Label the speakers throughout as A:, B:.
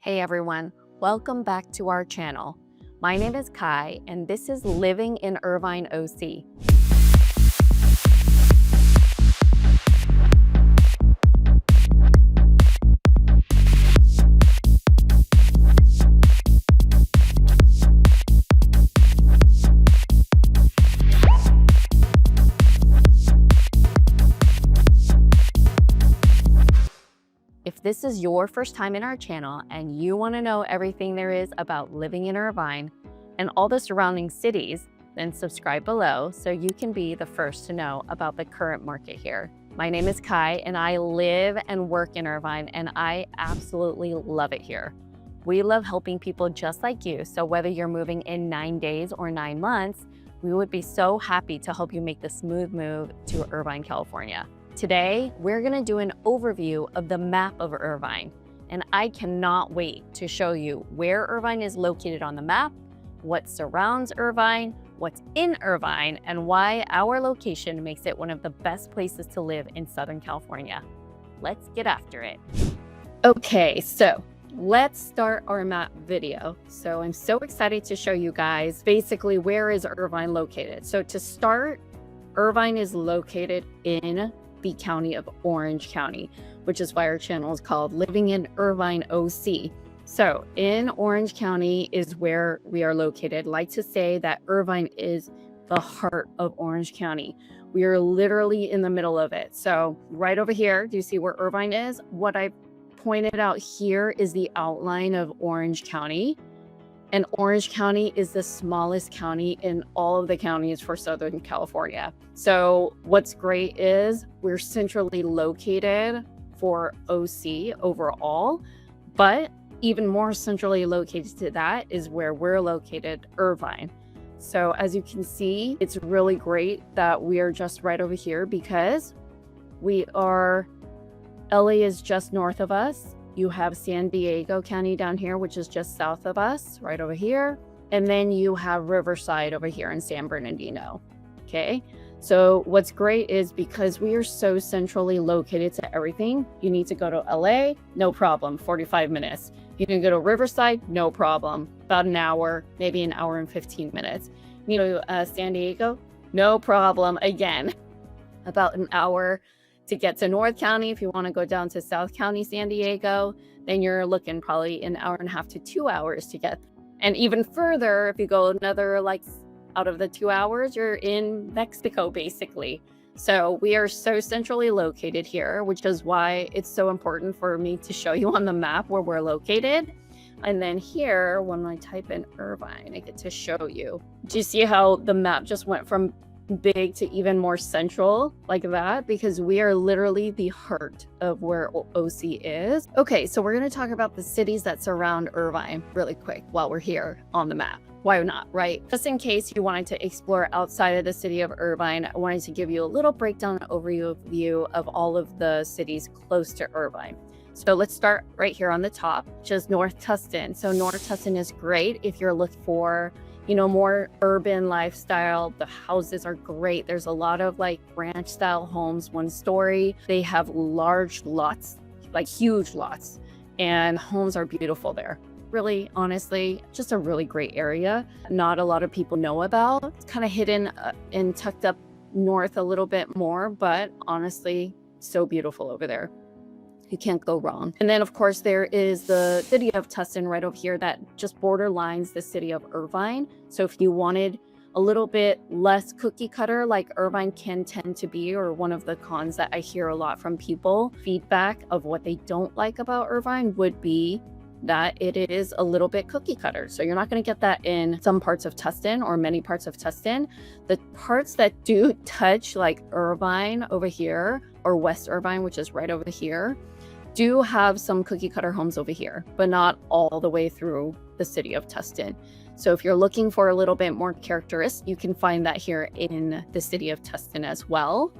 A: Hey everyone, welcome back to our channel. My name is Kai and this is Living in Irvine, OC. If this is your first time in our channel and you want to know everything there is about living in Irvine and all the surrounding cities, then subscribe below so you can be the first to know about the current market here. My name is Kai and I live and work in Irvine and I absolutely love it here. We love helping people just like you, so whether you're moving in 9 days or 9 months, we would be so happy to help you make the smooth move to Irvine, California. Today, we're gonna do an overview of the map of Irvine, and I cannot wait to show you where Irvine is located on the map, what surrounds Irvine, what's in Irvine, and why our location makes it one of the best places to live in Southern California. Let's get after it. Okay, so let's start our map video. So I'm so excited to show you guys basically where is Irvine located. So to start, Irvine is located in the county of Orange County, which is why our channel is called Living in Irvine, OC. So in Orange County is where we are located. Like to say that Irvine is the heart of Orange County. We are literally in the middle of it. So right over here, do you see where Irvine is? What I pointed out here is the outline of Orange County. And Orange County is the smallest county in all of the counties for Southern California. So what's great is we're centrally located for OC overall, but even more centrally located to that is where we're located, Irvine. So as you can see, it's really great that we are just right over here because LA is just north of us. You have San Diego County down here, which is just south of us, right over here. And then you have Riverside over here in San Bernardino, okay? So what's great is because we are so centrally located to everything, you need to go to LA, no problem, 45 minutes. You can go to Riverside, no problem, about an hour, maybe an hour and 15 minutes. You know, San Diego, no problem, again, about an hour. To get to North County, if you want to go down to South County, San Diego, then you're looking probably an hour and a half to 2 hours to get. And even further, if you go another, like out of the 2 hours, you're in Mexico, basically. So we are so centrally located here, which is why it's so important for me to show you on the map where we're located. And then here, when I type in Irvine, I get to show you. Do you see how the map just went from big to even more central like that? Because we are literally the heart of where OC is. Okay, so we're going to talk about the cities that surround Irvine really quick while we're here on the map. Why not, right? Just in case you wanted to explore outside of the city of Irvine, I wanted to give you a little breakdown overview of all of the cities close to Irvine. So let's start right here on the top, which is North Tustin. So North Tustin is great if you're looking for, you know, more urban lifestyle. The houses are great. There's a lot of like ranch style homes, 1 story. They have large lots, like huge lots, and homes are beautiful there. Really, honestly, just a really great area. Not a lot of people know about. It's kind of hidden and tucked up north a little bit more, but honestly, so beautiful over there. You can't go wrong. And then of course there is the city of Tustin right over here that just borderlines the city of Irvine. So if you wanted a little bit less cookie cutter like Irvine can tend to be, or one of the cons that I hear a lot from people, feedback of what they don't like about Irvine would be that it is a little bit cookie cutter. So you're not going to get that in some parts of Tustin or many parts of Tustin. The parts that do touch like Irvine over here, or West Irvine, which is right over here, do have some cookie cutter homes over here, but not all the way through the city of Tustin. So if you're looking for a little bit more characteristic, you can find that here in the city of Tustin as well.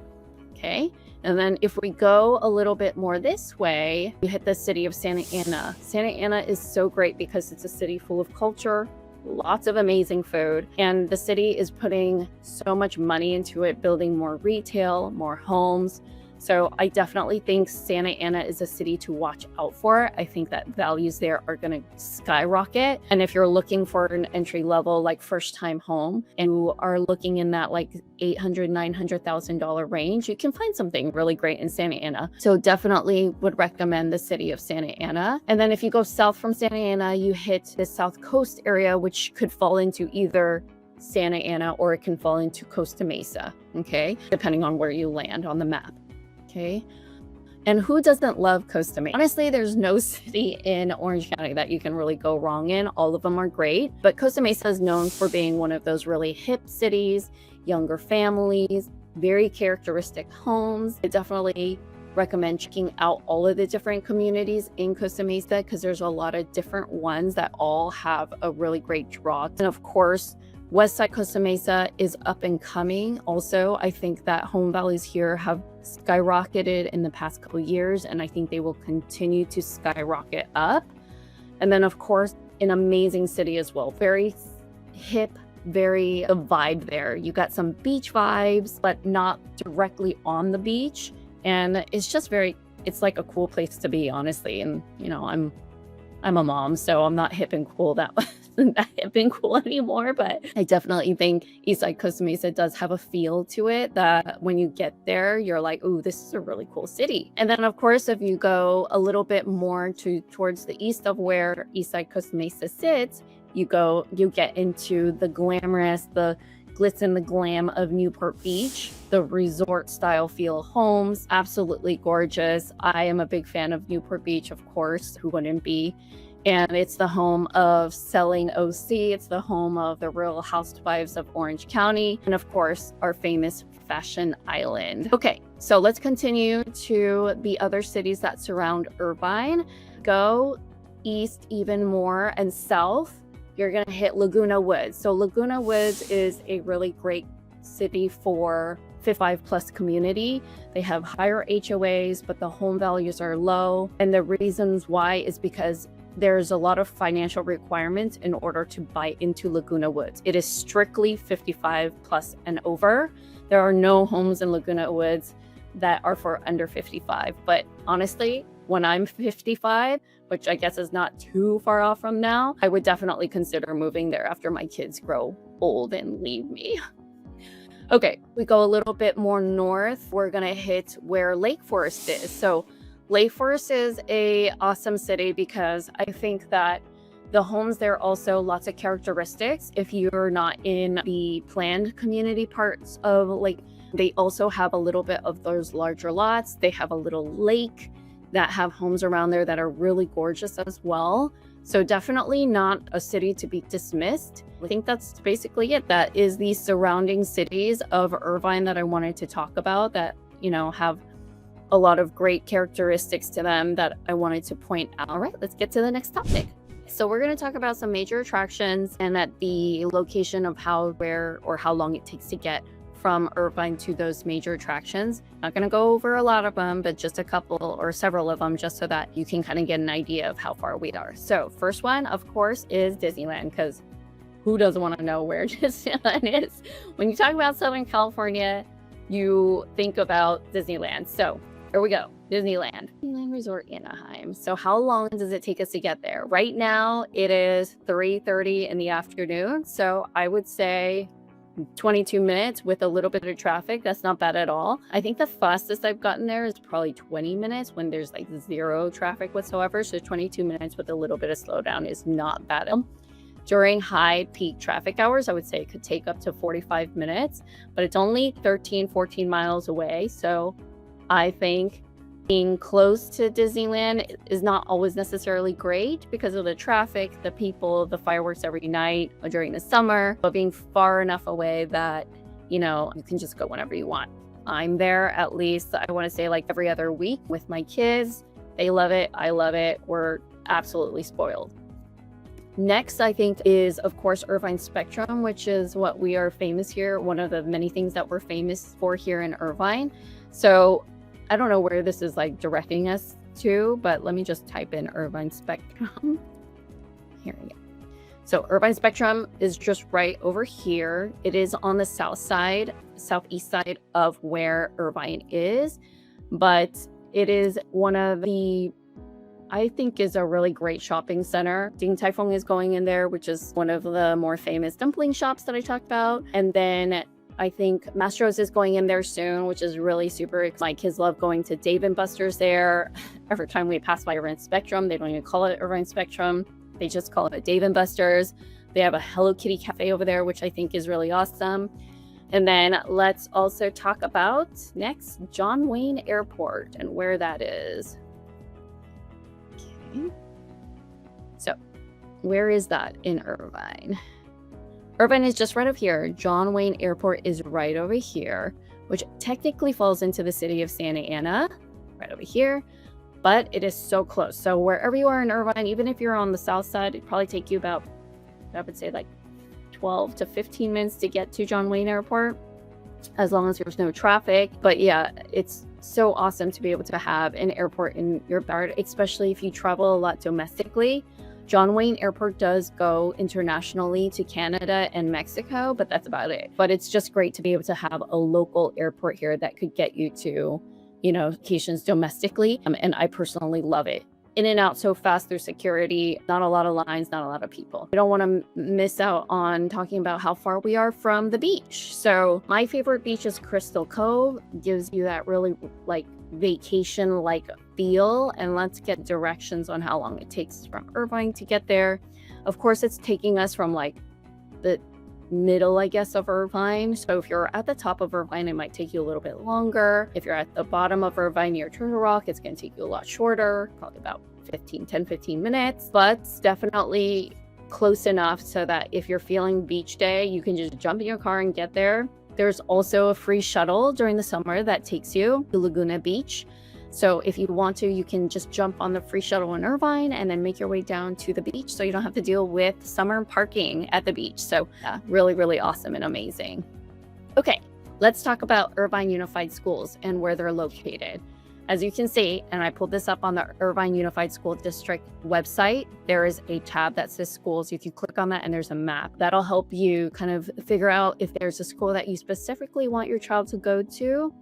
A: Okay. And then if we go a little bit more this way, you hit the city of Santa Ana. Santa Ana is so great because it's a city full of culture, lots of amazing food, and the city is putting so much money into it, building more retail, more homes. So I definitely think Santa Ana is a city to watch out for. I think that values there are going to skyrocket. And if you're looking for an entry level, like first time home, and you are looking in that like $800,000, $900,000 range, you can find something really great in Santa Ana. So definitely would recommend the city of Santa Ana. And then if you go south from Santa Ana, you hit the South Coast area, which could fall into either Santa Ana or it can fall into Costa Mesa, okay? Depending on where you land on the map. Okay. And who doesn't love Costa Mesa? Honestly, there's no city in Orange County that you can really go wrong in. All of them are great, but Costa Mesa is known for being one of those really hip cities, younger families, very characteristic homes. I definitely recommend checking out all of the different communities in Costa Mesa because there's a lot of different ones that all have a really great draw. And of course, West Side Costa Mesa is up and coming. Also, I think that home values here have skyrocketed in the past couple of years, and I think they will continue to skyrocket up. And then, of course, an amazing city as well. Very hip, very a vibe there. You got some beach vibes, but not directly on the beach. And it's just it's like a cool place to be, honestly. And, you know, I'm a mom, so I'm not hip and cool that hip and cool anymore, but I definitely think Eastside Costa Mesa does have a feel to it that when you get there, you're like, ooh, this is a really cool city. And then of course, if you go a little bit more towards the east of where Eastside Costa Mesa sits, you get into the glamorous, the glitz and the glam of Newport Beach, the resort style feel homes, absolutely gorgeous. I am a big fan of Newport Beach, of course, who wouldn't be? And it's the home of Selling OC. It's the home of the Real Housewives of Orange County. And of course, our famous Fashion Island. Okay, so let's continue to the other cities that surround Irvine. Go east even more and south, you're gonna hit Laguna Woods. So Laguna Woods is a really great city for 55+ community. They have higher HOAs, but the home values are low. And the reasons why is because there's a lot of financial requirements in order to buy into Laguna Woods. It is strictly 55+ and over. There are no homes in Laguna Woods that are for under 55. But honestly, when I'm 55, which I guess is not too far off from now, I would definitely consider moving there after my kids grow old and leave me. Okay, we go a little bit more north. We're gonna hit where Lake Forest is. So Lake Forest is a awesome city because I think that the homes there also lots of characteristics. If you're not in the planned community parts of Lake, they also have a little bit of those larger lots. They have a little lake that have homes around there that are really gorgeous as well. So definitely not a city to be dismissed. I think that's basically it. That is the surrounding cities of Irvine that I wanted to talk about that, you know, have a lot of great characteristics to them that I wanted to point out. All right, let's get to the next topic. So we're going to talk about some major attractions and at the location of how, where, or how long it takes to get from Irvine to those major attractions. Not going to go over a lot of them, but just a couple or several of them just so that you can kind of get an idea of how far we are. So first one, of course, is Disneyland, because who doesn't want to know where Disneyland is? When you talk about Southern California, you think about Disneyland. So here we go. Disneyland Resort Anaheim. So how long does it take us to get there? Right now it is 3:30 in the afternoon. So I would say 22 minutes with a little bit of traffic. That's not bad at all. I think the fastest I've gotten there is probably 20 minutes when there's like zero traffic whatsoever. So 22 minutes with a little bit of slowdown is not bad. During high peak traffic hours, I would say it could take up to 45 minutes, but it's only 14 miles away. So I think being close to Disneyland is not always necessarily great because of the traffic, the people, the fireworks every night during the summer, but being far enough away that, you know, you can just go whenever you want. I'm there at least, I want to say like every other week with my kids. They love it. I love it. We're absolutely spoiled. Next, I think, is, of course, Irvine Spectrum, which is what we are famous here. One of the many things that we're famous for here in Irvine. So I don't know where this is like directing us to, but let me just type in Irvine Spectrum. Here we go. So Irvine Spectrum is just right over here. It is on the southeast side of where Irvine is. but it is one of the, I think, is a really great shopping center. Ding Tai Fung is going in there, which is one of the more famous dumpling shops that I talked about. And then I think Mastro's is going in there soon, which is really super exciting. My kids love going to Dave & Buster's there. Every time we pass by Irvine Spectrum, they don't even call it Irvine Spectrum. They just call it Dave & Buster's. They have a Hello Kitty cafe over there, which I think is really awesome. And then let's also talk about next, John Wayne Airport and where that is. Okay. So where is that in Irvine? Irvine is just right up here. John Wayne Airport is right over here, which technically falls into the city of Santa Ana, right over here, but it is so close. So wherever you are in Irvine, even if you're on the south side, it'd probably take you about, I would say, like 12 to 15 minutes to get to John Wayne Airport, as long as there's no traffic. But yeah, it's so awesome to be able to have an airport in your backyard, especially if you travel a lot domestically. John Wayne Airport does go internationally to Canada and Mexico, but that's about it. But it's just great to be able to have a local airport here that could get you to, you know, locations domestically. And I personally love it. In and out so fast through security, not a lot of lines, not a lot of people. I don't want to miss out on talking about how far we are from the beach. So my favorite beach is Crystal Cove. Gives you that really like vacation-like feel. And let's get directions on how long it takes from Irvine to get there. Of course, it's taking us from like the middle, I guess, of Irvine. So if you're at the top of Irvine, it might take you a little bit longer. If you're at the bottom of Irvine near Turtle Rock, it's going to take you a lot shorter, probably about 10-15 minutes, but definitely close enough so that if you're feeling beach day, you can just jump in your car and get there. There's also a free shuttle during the summer that takes you to Laguna Beach. So if you want to, you can just jump on the free shuttle in Irvine and then make your way down to the beach, so you don't have to deal with summer parking at the beach. So yeah, really, really awesome and amazing. Okay, let's talk about Irvine Unified Schools and where they're located. As you can see, and I pulled this up on the Irvine Unified School District website, there is a tab that says schools. You can click on that and there's a map. That'll help you kind of figure out if there's a school that you specifically want your child to go to.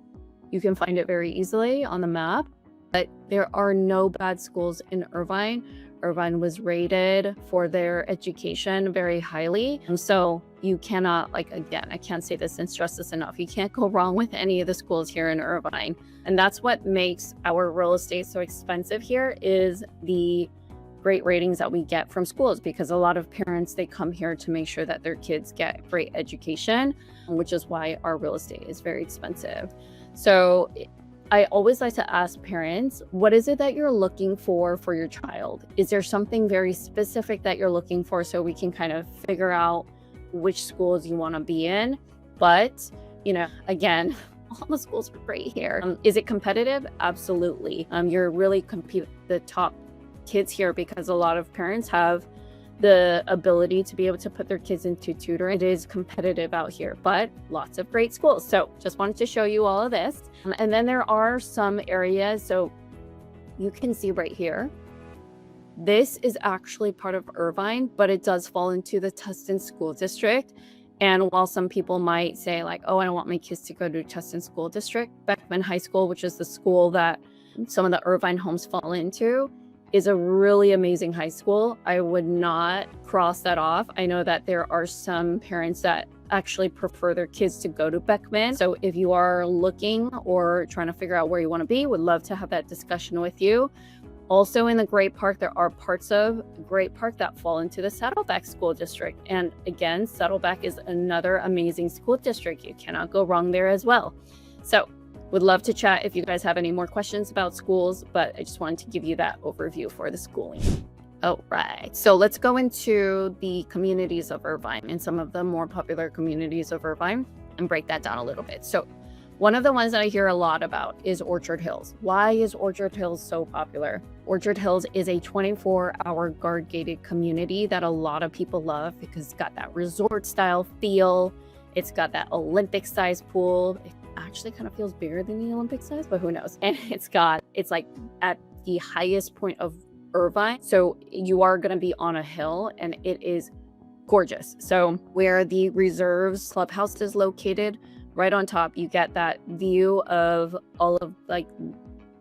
A: You can find it very easily on the map, but there are no bad schools in Irvine. Irvine was rated for their education very highly. And so you cannot, like, again, I can't say this and stress this enough. You can't go wrong with any of the schools here in Irvine. And that's what makes our real estate so expensive here, is the great ratings that we get from schools, because a lot of parents, they come here to make sure that their kids get great education, which is why our real estate is very expensive. So I always like to ask parents, what is it that you're looking for your child? Is there something very specific that you're looking for, so we can kind of figure out which schools you want to be in? But, you know, again, all the schools are great here. Is it competitive? Absolutely. You're really compete the top kids here because a lot of parents have the ability to be able to put their kids into tutoring. It is competitive out here, but lots of great schools. So just wanted to show you all of this. And then there are some areas, so you can see right here, this is actually part of Irvine, but it does fall into the Tustin School District. And while some people might say like, oh, I don't want my kids to go to Tustin School District, Beckman High School, which is the school that some of the Irvine homes fall into, is a really amazing high school. I would not cross that off. I know that there are some parents that actually prefer their kids to go to Beckman. So if you are looking or trying to figure out where you want to be, would love to have that discussion with you. Also in the Great Park, there are parts of Great Park that fall into the Saddleback School District. And again, Saddleback is another amazing school district. You cannot go wrong there as well. So would love to chat if you guys have any more questions about schools, but I just wanted to give you that overview for the schooling. All right, so let's go into the communities of Irvine and some of the more popular communities of Irvine and break that down a little bit. So one of the ones that I hear a lot about is Orchard Hills. Why is Orchard Hills so popular? Orchard Hills is a 24-hour guard-gated community that a lot of people love because it's got that resort-style feel. It's got that Olympic-sized pool. It actually kind of feels bigger than the Olympic size, but who knows? And it's like at the highest point of Irvine. So you are going to be on a hill and it is gorgeous. So where the reserves clubhouse is located, right on top, you get that view of all of like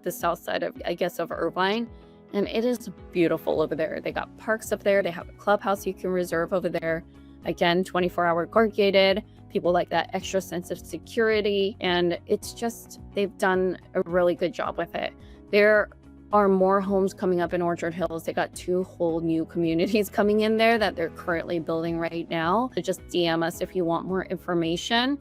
A: the south side of, I guess, of Irvine. And it is beautiful over there. They got parks up there. They have a clubhouse you can reserve over there. Again, 24-hour guard gated. People like that extra sense of security. And it's just, they've done a really good job with it. There are more homes coming up in Orchard Hills. They got 2 whole new communities coming in there that they're currently building right now. So just DM us if you want more information.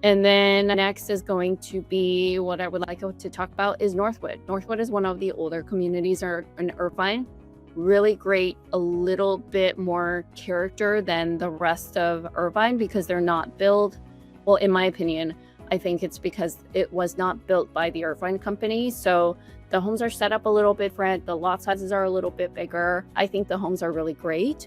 A: And then next is going to be what I would like to talk about is Northwood. Northwood is one of the older communities in Irvine. Really great, a little bit more character than the rest of Irvine because they're not built. Well, in my opinion, I think it's because it was not built by the Irvine company. So the homes are set up a little bit different. The lot sizes are a little bit bigger. I think the homes are really great.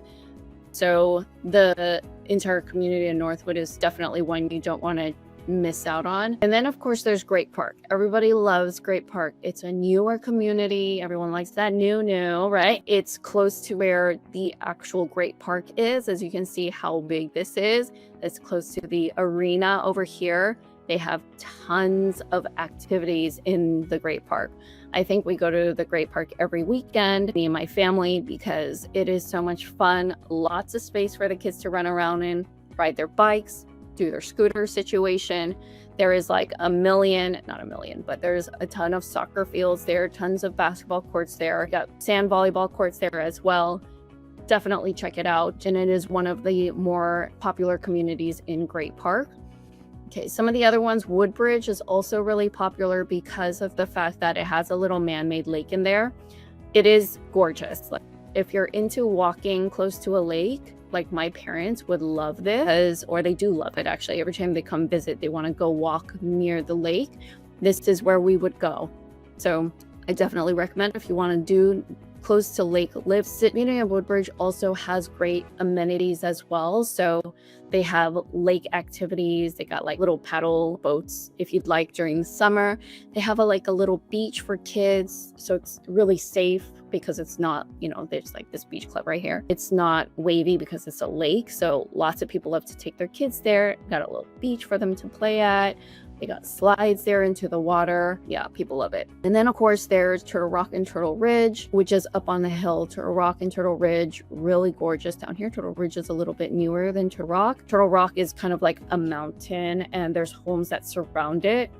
A: So the entire community in Northwood is definitely one you don't want to miss out on. And then of course there's Great Park. Everybody loves Great Park. It's a newer community. Everyone likes that new, right? It's close to where the actual Great Park is. As you can see how big this is. It's close to the arena over here. They have tons of activities in the Great Park. I think we go to the Great Park every weekend, me and my family, because it is so much fun. Lots of space for the kids to run around in, ride their bikes, do their scooter situation. There is like not a million, but there's a ton of soccer fields there, tons of basketball courts there. Got sand volleyball courts there as well. Definitely check it out. And it is one of the more popular communities in Great Park. Okay, some of the other ones, Woodbridge is also really popular because of the fact that it has a little man-made lake in there. It is gorgeous. Like, if you're into walking close to a lake, like my parents would love this, or they do love it actually. Every time they come visit, they want to go walk near the lake. This is where we would go. So I definitely recommend if you want to do close to lake live. Community of Woodbridge also has great amenities as well. So they have lake activities. They got like little paddle boats if you'd like during the summer. They have a little beach for kids. So it's really safe because it's not, there's like this beach club right here. It's not wavy because it's a lake. So lots of people love to take their kids there. Got a little beach for them to play at. They got slides there into the water. Yeah, people love it. And then of course there's Turtle Rock and Turtle Ridge, which is up on the hill. Turtle Rock and Turtle Ridge, really gorgeous down here. Turtle Ridge is a little bit newer than Turtle Rock. Turtle Rock is kind of like a mountain and there's homes that surround it.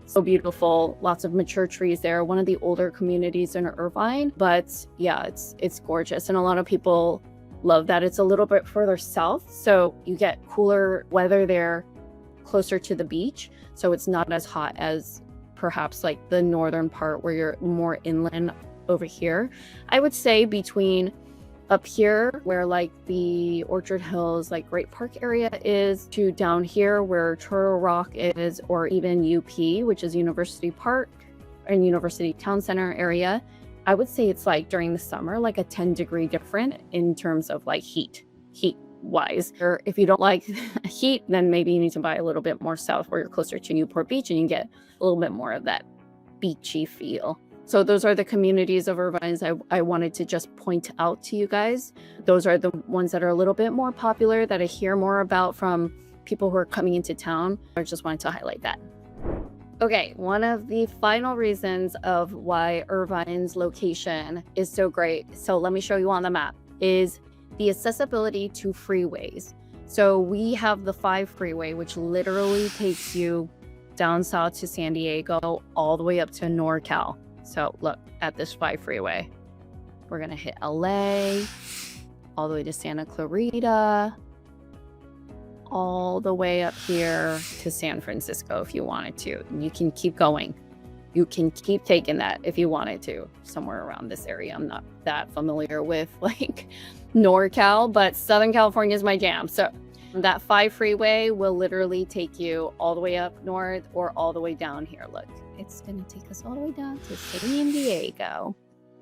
A: So beautiful, lots of mature trees there. One of the older communities in Irvine, but yeah, it's gorgeous. And a lot of people love that it's a little bit further south. So you get cooler weather there closer to the beach. So it's not as hot as perhaps like the northern part where you're more inland over here. I would say between up here where like the Orchard Hills, like Great Park area is, to down here where Turtle Rock is, or even UP, which is University Park and University Town Center area. I would say it's like during the summer, like a 10-degree different in terms of like heat wise. Or if you don't like heat, then maybe you need to buy a little bit more south where you're closer to Newport Beach and you get a little bit more of that beachy feel. So those are the communities of Irvine I wanted to just point out to you guys. Those are the ones that are a little bit more popular that I hear more about from people who are coming into town. I just wanted to highlight that. Okay, one of the final reasons of why Irvine's location is so great, so let me show you on the map, is the accessibility to freeways. So we have the 5 freeway, which literally takes you down south to San Diego, all the way up to NorCal. So look at this 5 freeway. We're gonna hit LA, all the way to Santa Clarita, all the way up here to San Francisco if you wanted to. And you can keep going. You can keep taking that if you wanted to, somewhere around this area. I'm not that familiar with like NorCal, but Southern California is my jam. So that 5 freeway will literally take you all the way up north or all the way down here. Look, it's going to take us all the way down to San Diego.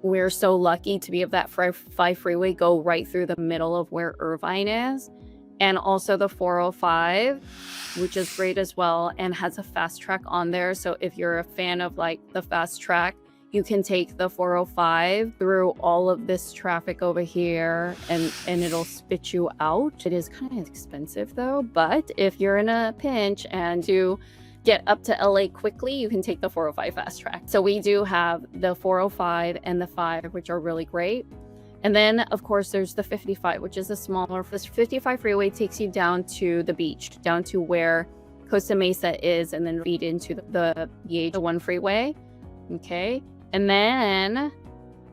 A: We're so lucky to be of that 5 freeway go right through the middle of where Irvine is. And also the 405, which is great as well, and has a fast track on there. So if you're a fan of like the fast track, you can take the 405 through all of this traffic over here and it'll spit you out. It is kind of expensive though, but if you're in a pinch and you get up to LA quickly, you can take the 405 fast track. So we do have the 405 and the 5, which are really great. And then, of course, there's the 55, which is a smaller. This 55 freeway takes you down to the beach, down to where Costa Mesa is, and then feed into the 1 freeway. Okay. And then,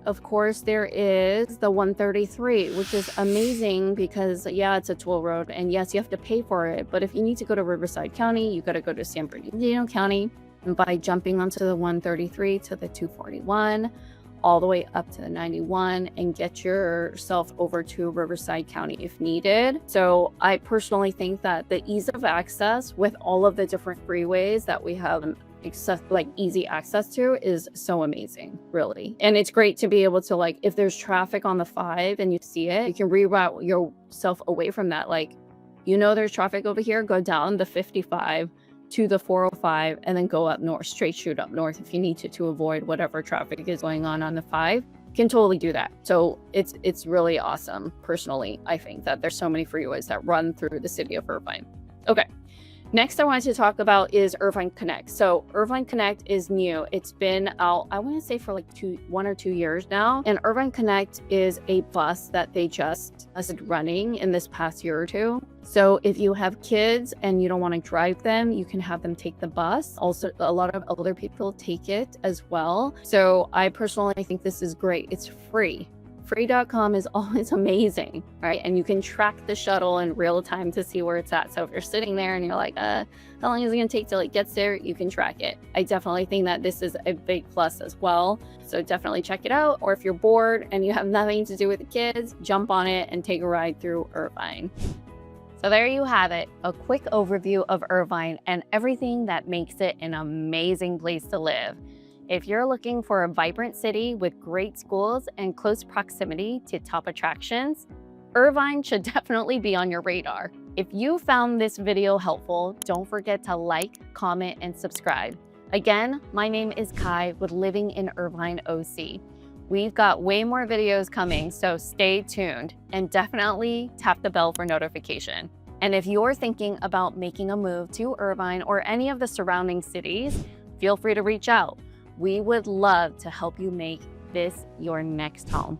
A: of course, there is the 133, which is amazing because, yeah, it's a toll road. And yes, you have to pay for it. But if you need to go to Riverside County, you got to go to San Bernardino County. And by jumping onto the 133 to the 241, all the way up to the 91, and get yourself over to Riverside County if needed. So I personally think that the ease of access with all of the different freeways that we have easy access to is so amazing, really. And it's great to be able to, like, if there's traffic on the 5 and you see it, you can reroute yourself away from that. Like, there's traffic over here, go down the 55 to the 405 and then go up north, straight shoot up north if you need to avoid whatever traffic is going on the 5. You can totally do that. So it's really awesome. Personally, I think that there's so many freeways that run through the city of Irvine. Okay. Next I wanted to talk about is Irvine Connect. So Irvine Connect is new. It's been out, I want to say, for like 1 or 2 years now. And Irvine Connect is a bus that they just started running in this past year or two. So if you have kids and you don't want to drive them, you can have them take the bus. Also, a lot of other people take it as well. So I personally think this is great. It's free. Free.com is always amazing, right? And you can track the shuttle in real time to see where it's at. So if you're sitting there and you're like, how long is it going to take till it gets there? You can track it. I definitely think that this is a big plus as well. So definitely check it out. Or if you're bored and you have nothing to do with the kids, jump on it and take a ride through Irvine. So there you have it, a quick overview of Irvine and everything that makes it an amazing place to live. If you're looking for a vibrant city with great schools and close proximity to top attractions, Irvine should definitely be on your radar. If you found this video helpful, don't forget to like, comment, and subscribe. Again, my name is Kai with Living in Irvine OC. We've got way more videos coming, so stay tuned and definitely tap the bell for notification. And if you're thinking about making a move to Irvine or any of the surrounding cities, feel free to reach out. We would love to help you make this your next home.